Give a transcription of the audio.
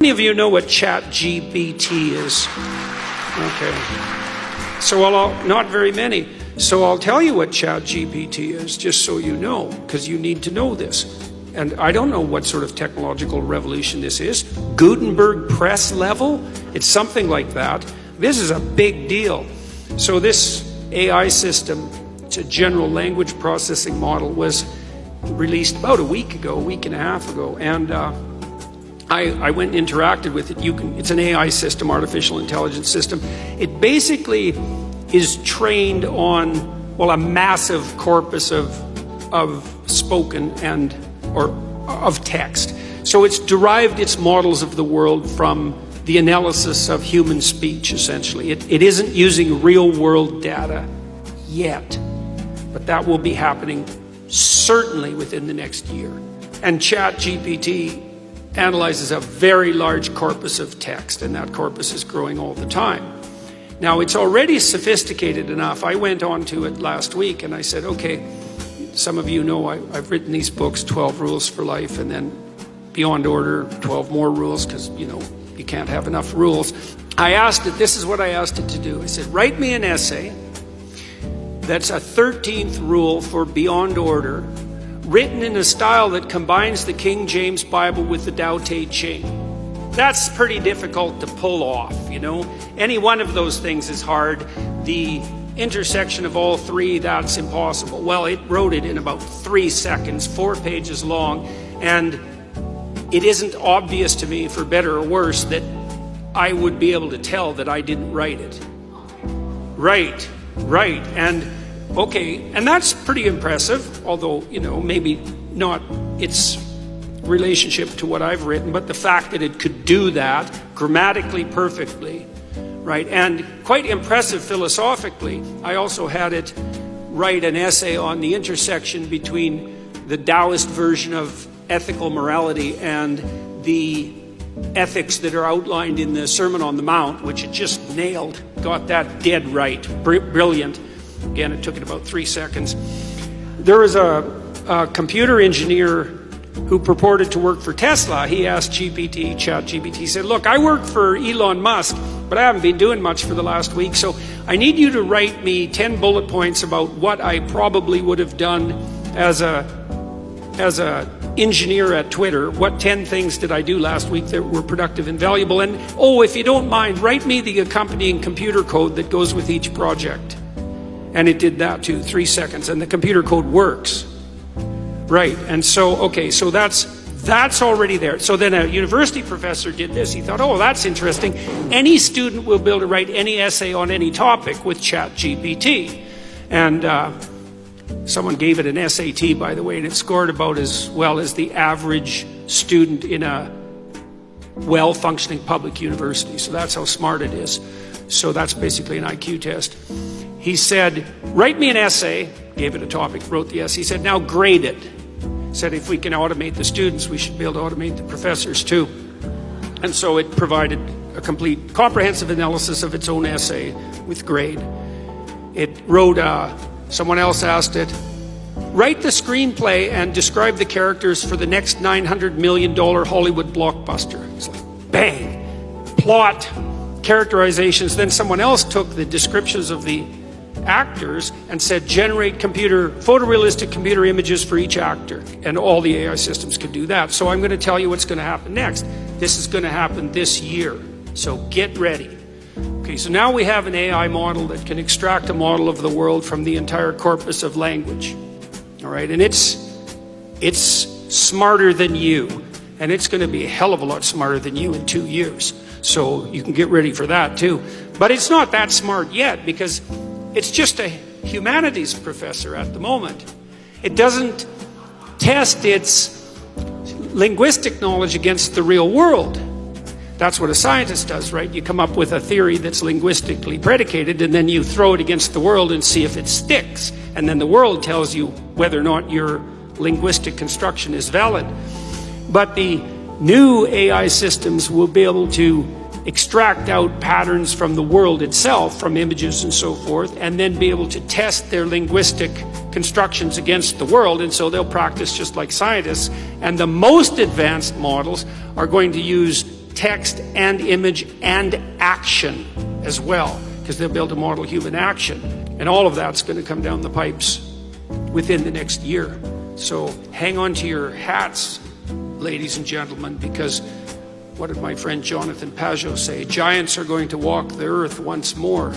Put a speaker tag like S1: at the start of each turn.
S1: Many of you know what ChatGPT is? Okay. So not very many. So I'll tell you what ChatGPT is, just so you know, because you need to know this. And I don't know what sort of technological revolution this is. Gutenberg press level? It's something like that. This is a big deal. So this AI system, it's a general language processing model, was released about a week and a half ago. And I went and interacted with it. It's an AI system, artificial intelligence system. It basically is trained on, well, a massive corpus of spoken or of text. So it's derived its models of the world from the analysis of human speech, essentially. It isn't using real world data yet, but that will be happening certainly within the next year. And ChatGPT analyzes a very large corpus of text, and that corpus is growing all the time. Now, it's already sophisticated enough. I went on to it last week and I said, okay, some of you know I've written these books, 12 Rules for Life, and then Beyond Order, 12 more rules, because, you know, you can't have enough rules. This is what I asked it to do. I said, write me an essay that's a 13th rule for Beyond Order, written in a style that combines the King James Bible with the Tao Te Ching. That's pretty difficult to pull off, you know. Any one of those things is hard. The intersection of all three, that's impossible. Well, it wrote it in about 3 seconds, 4 pages long, and it isn't obvious to me, for better or worse, that I would be able to tell that I didn't write it. Right. And okay, and that's pretty impressive, although, you know, maybe not its relationship to what I've written, but the fact that it could do that grammatically perfectly, right? And quite impressive philosophically. I also had it write an essay on the intersection between the Taoist version of ethical morality and the ethics that are outlined in the Sermon on the Mount, which it just nailed, got that dead right. Brilliant. Again, it took it about 3 seconds. There was a computer engineer who purported to work for Tesla. He asked ChatGPT, he said, look, I work for Elon Musk, but I haven't been doing much for the last week, so I need you to write me 10 bullet points about what I probably would have done as a engineer at Twitter. What 10 things did I do last week that were productive and valuable? And, oh, if you don't mind, write me the accompanying computer code that goes with each project. And it did that too, 3 seconds, and the computer code works. Right, and so, okay, so that's already there. So then a university professor did this. He thought, oh, that's interesting. Any student will be able to write any essay on any topic with ChatGPT. And someone gave it an SAT, by the way, and it scored about as well as the average student in a well-functioning public university. So that's how smart it is. So that's basically an IQ test. He said, write me an essay, gave it a topic, wrote the essay. He said, now grade it. Said if we can automate the students, we should be able to automate the professors too. And so it provided a complete comprehensive analysis of its own essay with grade. It wrote, someone else asked it, write the screenplay and describe the characters for the next $900 million Hollywood blockbuster. It's like, bang, plot, characterizations. Then someone else took the descriptions of the actors and said, generate photorealistic computer images for each actor. And all the AI systems could do that. So I'm going to tell you what's going to happen next. This is going to happen this year. So get ready. Okay, so now we have an AI model that can extract a model of the world from the entire corpus of language. All right, and it's smarter than you. And it's going to be a hell of a lot smarter than you in 2 years. So you can get ready for that too. But it's not that smart yet, because it's just a humanities professor at the moment. It doesn't test its linguistic knowledge against the real world. That's what a scientist does, right? You come up with a theory that's linguistically predicated, and then you throw it against the world and see if it sticks. And then the world tells you whether or not your linguistic construction is valid. But the new AI systems will be able to extract out patterns from the world itself, from images and so forth, and then be able to test their linguistic constructions against the world. And so they'll practice just like scientists. And the most advanced models are going to use text and image and action as well, because they'll be able to model human action. And all of that's going to come down the pipes within the next year. So hang on to your hats, ladies and gentlemen, because what did my friend Jonathan Pajot say? Giants are going to walk the earth once more.